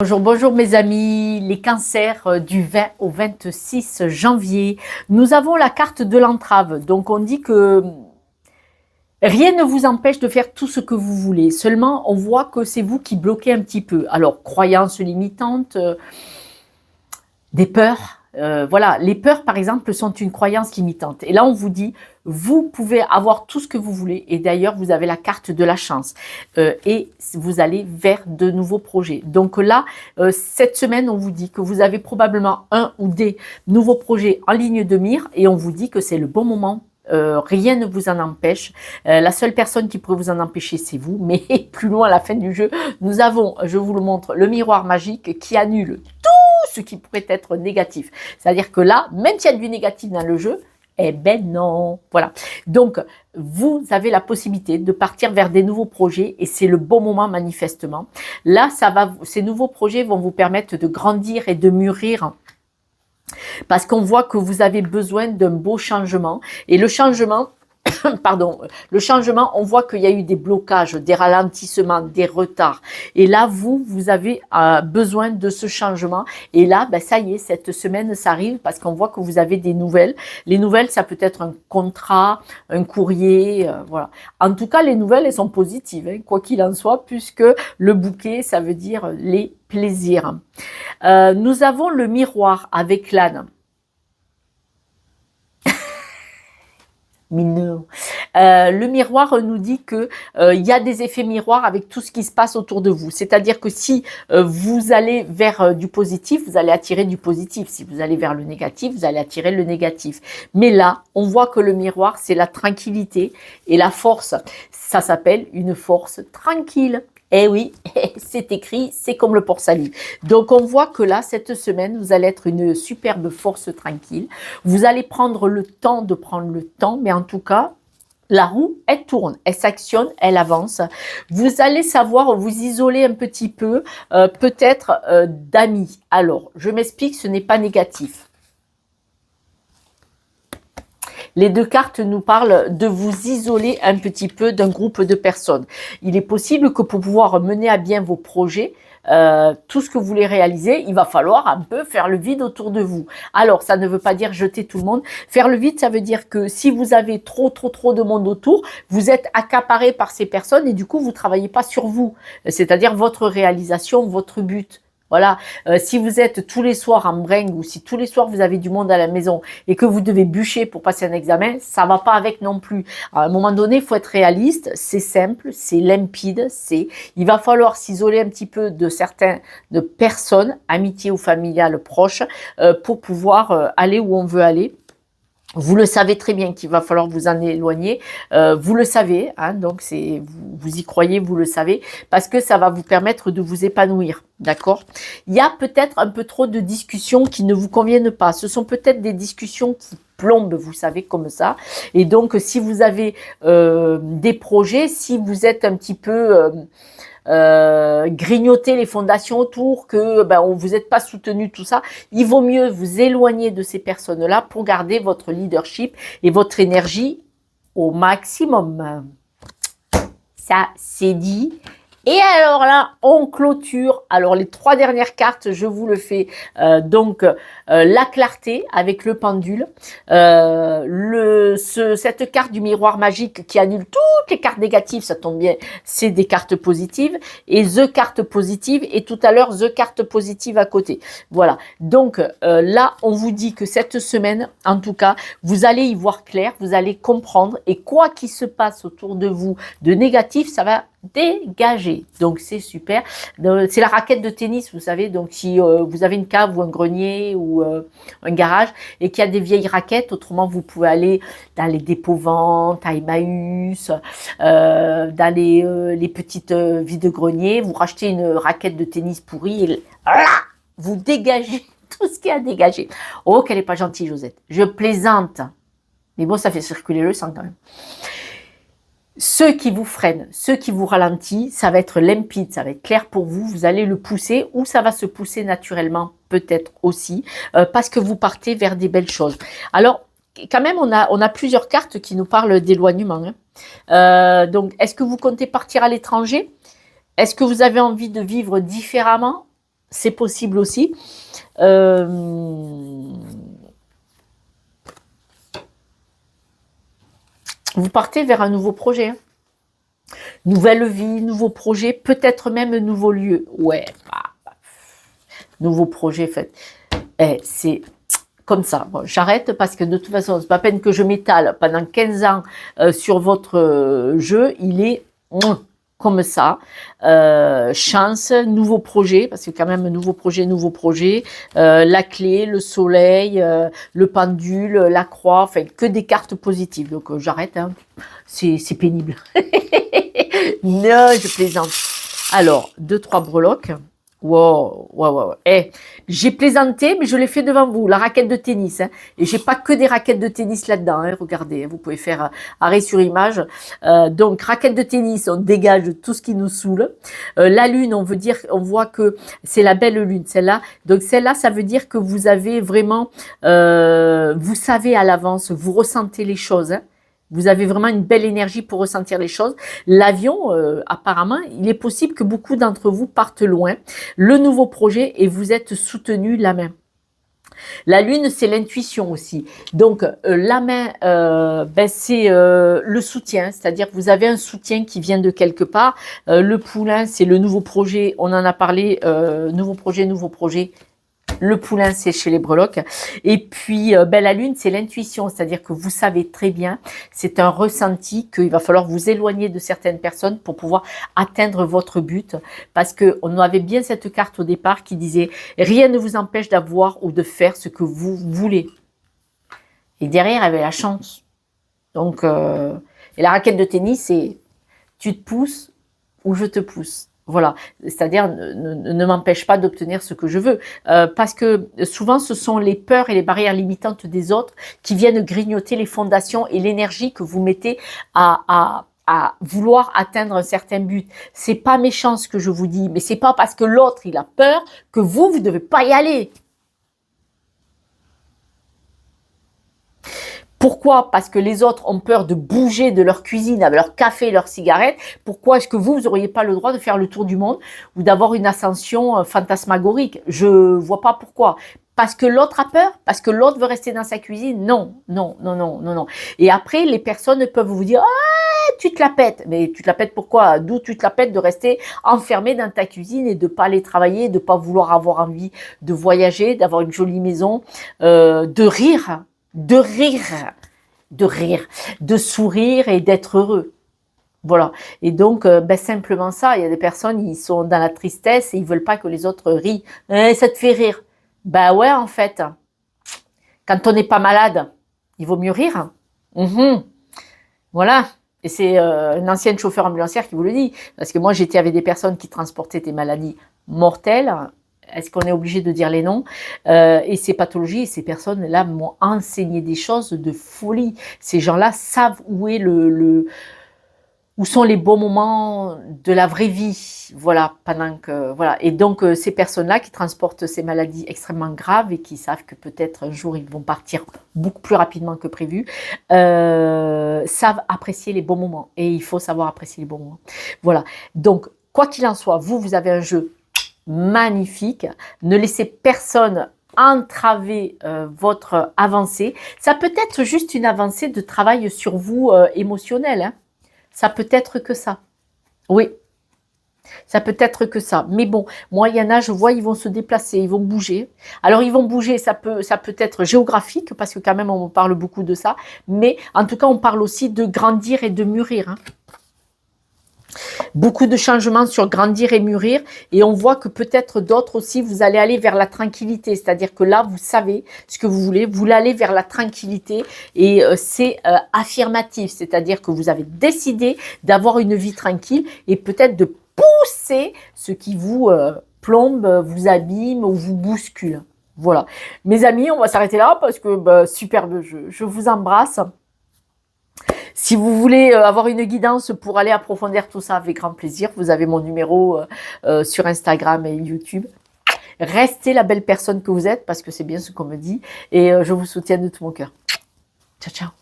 Bonjour, bonjour mes amis, les cancers du 20 au 26 janvier. Nous avons la carte de l'entrave, donc on dit que rien ne vous empêche de faire tout ce que vous voulez. Seulement, on voit que c'est vous qui bloquez un petit peu. Alors, croyances limitantes, des peurs. Voilà, les peurs, par exemple, sont une croyance limitante. Et là, on vous dit, vous pouvez avoir tout ce que vous voulez. Et d'ailleurs, vous avez la carte de la chance. Et vous allez vers de nouveaux projets. Donc là, cette semaine, on vous dit que vous avez probablement un ou des nouveaux projets en ligne de mire. Et on vous dit que c'est le bon moment. Rien ne vous en empêche. La seule personne qui pourrait vous en empêcher, c'est vous. Mais plus loin à la fin du jeu, nous avons, je vous le montre, le miroir magique qui annule tout ce qui pourrait être négatif. C'est-à-dire que là, même s'il y a du négatif dans le jeu, eh ben non. Voilà. Donc, vous avez la possibilité de partir vers des nouveaux projets et c'est le bon moment manifestement. Là, ces nouveaux projets vont vous permettre de grandir et de mûrir. Parce qu'on voit que vous avez besoin d'un beau changement. Et le changement, pardon, le changement, on voit qu'il y a eu des blocages, des ralentissements, des retards. Et là, vous avez besoin de ce changement. Et là, ben, ça y est, cette semaine, ça arrive parce qu'on voit que vous avez des nouvelles. Les nouvelles, ça peut être un contrat, un courrier, voilà. En tout cas, les nouvelles, elles sont positives, hein, quoi qu'il en soit, puisque le bouquet, ça veut dire les plaisirs. Nous avons le miroir avec l'âne. Mignon. Le miroir nous dit que il y a des effets miroirs avec tout ce qui se passe autour de vous. C'est-à-dire que si vous allez vers du positif, vous allez attirer du positif. Si vous allez vers le négatif, vous allez attirer le négatif. Mais là, on voit que le miroir, c'est la tranquillité et la force. Ça s'appelle une force tranquille. Eh oui, c'est écrit, c'est comme le port-salut. Donc, on voit que là, cette semaine, vous allez être une superbe force tranquille. Vous allez prendre le temps de prendre le temps, mais en tout cas, la roue, elle tourne, elle s'actionne, elle avance. Vous allez savoir vous isoler un petit peu, peut-être d'amis. Alors, je m'explique, ce n'est pas négatif. Les deux cartes nous parlent de vous isoler un petit peu d'un groupe de personnes. Il est possible que pour pouvoir mener à bien vos projets, tout ce que vous voulez réaliser, il va falloir un peu faire le vide autour de vous. Alors, ça ne veut pas dire jeter tout le monde. Faire le vide, ça veut dire que si vous avez trop de monde autour, vous êtes accaparé par ces personnes et du coup, vous travaillez pas sur vous. C'est-à-dire votre réalisation, votre but. Voilà, si vous êtes tous les soirs en bringue ou si tous les soirs vous avez du monde à la maison et que vous devez bûcher pour passer un examen, ça va pas avec non plus. À un moment donné, il faut être réaliste, c'est simple, c'est limpide, il va falloir s'isoler un petit peu de personnes, amitié ou familiales proches, pour pouvoir aller où on veut aller. Vous le savez très bien qu'il va falloir vous en éloigner, vous le savez, hein, donc vous y croyez, vous le savez, parce que ça va vous permettre de vous épanouir, d'accord? Il y a peut-être un peu trop de discussions qui ne vous conviennent pas, ce sont peut-être des discussions qui plombent, vous savez, comme ça, et donc si vous avez des projets, si vous êtes un petit peu... grignoter les fondations autour, que vous n'êtes pas soutenu, tout ça, il vaut mieux vous éloigner de ces personnes-là pour garder votre leadership et votre énergie au maximum. Ça, c'est dit. Et alors là, on clôture. Alors les trois dernières cartes, je vous le fais. La clarté avec le pendule. Cette carte du miroir magique qui annule toutes les cartes négatives, ça tombe bien, c'est des cartes positives. Et The carte positive et tout à l'heure The carte positive à côté. Voilà. Donc là, on vous dit que cette semaine, en tout cas, vous allez y voir clair, vous allez comprendre. Et quoi qu'il se passe autour de vous de négatif, ça va dégager. Donc c'est super. C'est la raquette de tennis, vous savez. Donc si vous avez une cave ou un grenier ou un garage et qu'il y a des vieilles raquettes, autrement vous pouvez aller dans les dépôts-ventes, à Emmaüs, dans les petites vides-greniers, vous rachetez une raquette de tennis pourrie et là, vous dégagez tout ce qu'il y a à dégager. Oh, qu'elle est pas gentille, Josette. Je plaisante. Mais bon, ça fait circuler le sang quand même. Ceux qui vous freinent, ceux qui vous ralentissent, ça va être limpide, ça va être clair pour vous, vous allez le pousser ou ça va se pousser naturellement, peut-être aussi, parce que vous partez vers des belles choses. Alors, quand même, on a plusieurs cartes qui nous parlent d'éloignement. Hein. Donc, est-ce que vous comptez partir à l'étranger? Est-ce que vous avez envie de vivre différemment? c'est possible aussi. Vous partez vers un nouveau projet. Hein. Nouvelle vie, nouveau projet, peut-être même un nouveau lieu. Ouais, nouveau projet, fait. C'est comme ça. Bon, j'arrête parce que de toute façon, c'est pas peine que je m'étale pendant 15 ans sur votre jeu. Il est comme ça. Chance, nouveau projet, parce que quand même, nouveau projet. La clé, le soleil, le pendule, la croix, enfin, que des cartes positives. Donc, j'arrête. Hein. C'est pénible. Non, je plaisante. Alors, 2-3 breloques. Wow, wow, wow. J'ai plaisanté, mais je l'ai fait devant vous, la raquette de tennis. Hein. Et j'ai pas que des raquettes de tennis là-dedans. Hein. Regardez, vous pouvez faire arrêt sur image. Donc, raquette de tennis, on dégage tout ce qui nous saoule. La lune, on voit que c'est la belle lune, celle-là. Donc, celle-là, ça veut dire que vous avez vraiment, vous savez à l'avance, vous ressentez les choses. Hein. Vous avez vraiment une belle énergie pour ressentir les choses. L'avion, apparemment, il est possible que beaucoup d'entre vous partent loin. Le nouveau projet et vous êtes soutenu la main. La lune, c'est l'intuition aussi. Donc, la main, c'est le soutien. C'est-à-dire que vous avez un soutien qui vient de quelque part. Le poulain, c'est le nouveau projet. On en a parlé. Nouveau projet. Le poulain, c'est chez les breloques. Et puis, la lune, c'est l'intuition. C'est-à-dire que vous savez très bien, c'est un ressenti qu'il va falloir vous éloigner de certaines personnes pour pouvoir atteindre votre but. Parce qu'on avait bien cette carte au départ qui disait « Rien ne vous empêche d'avoir ou de faire ce que vous voulez. » Et derrière, il y avait la chance. Donc, et la raquette de tennis, c'est « Tu te pousses ou je te pousse ». Voilà, c'est-à-dire ne m'empêche pas d'obtenir ce que je veux. Parce que souvent, ce sont les peurs et les barrières limitantes des autres qui viennent grignoter les fondations et l'énergie que vous mettez à vouloir atteindre un certain but. C'est pas méchant ce que je vous dis, mais c'est pas parce que l'autre, il a peur que vous ne devez pas y aller. Pourquoi? Parce que les autres ont peur de bouger de leur cuisine avec leur café, leur cigarette. Pourquoi est-ce que vous n'auriez pas le droit de faire le tour du monde ou d'avoir une ascension fantasmagorique? Je vois pas pourquoi. Parce que l'autre a peur? Parce que l'autre veut rester dans sa cuisine? Non, non, non, non, non, non. Et après, les personnes peuvent vous dire « Ah, tu te la pètes !» Mais tu te la pètes pourquoi? D'où tu te la pètes de rester enfermé dans ta cuisine et de pas aller travailler, de pas vouloir avoir envie de voyager, d'avoir une jolie maison, de rire, de sourire et d'être heureux. Voilà. Et donc, simplement ça, il y a des personnes, ils sont dans la tristesse et ils veulent pas que les autres rient. Ça te fait rire. Ben ouais, en fait. Quand on n'est pas malade, il vaut mieux rire. Voilà. Et c'est une ancienne chauffeur ambulancière qui vous le dit. Parce que moi, j'étais avec des personnes qui transportaient des maladies mortelles. Est-ce qu'on est obligé de dire les noms? Et ces pathologies et ces personnes-là m'ont enseigné des choses de folie. Ces gens-là savent où est où sont les bons moments de la vraie vie. Voilà, pendant que voilà. Et donc ces personnes-là qui transportent ces maladies extrêmement graves et qui savent que peut-être un jour ils vont partir beaucoup plus rapidement que prévu, savent apprécier les bons moments. Et il faut savoir apprécier les bons moments. Voilà. Donc quoi qu'il en soit, vous avez un jeu magnifique. Ne laissez personne entraver votre avancée. Ça peut être juste une avancée de travail sur vous émotionnel. Hein. Ça peut être que ça. Oui. Ça peut être que ça. Mais bon, moi, il y en a, je vois, ils vont se déplacer, ils vont bouger. Alors, ils vont bouger, ça peut être géographique, parce que quand même, on parle beaucoup de ça. Mais en tout cas, on parle aussi de grandir et de mûrir. Hein. Beaucoup de changements sur grandir et mûrir, et on voit que peut-être d'autres aussi, vous allez aller vers la tranquillité, c'est-à-dire que là, vous savez ce que vous voulez aller vers la tranquillité, et c'est affirmatif, c'est-à-dire que vous avez décidé d'avoir une vie tranquille, et peut-être de pousser ce qui vous plombe, vous abîme ou vous bouscule. Voilà. Mes amis, on va s'arrêter là, parce que superbe jeu. Je vous embrasse. Si vous voulez avoir une guidance pour aller approfondir tout ça, avec grand plaisir, vous avez mon numéro sur Instagram et YouTube. Restez la belle personne que vous êtes, parce que c'est bien ce qu'on me dit. Et je vous soutiens de tout mon cœur. Ciao, ciao.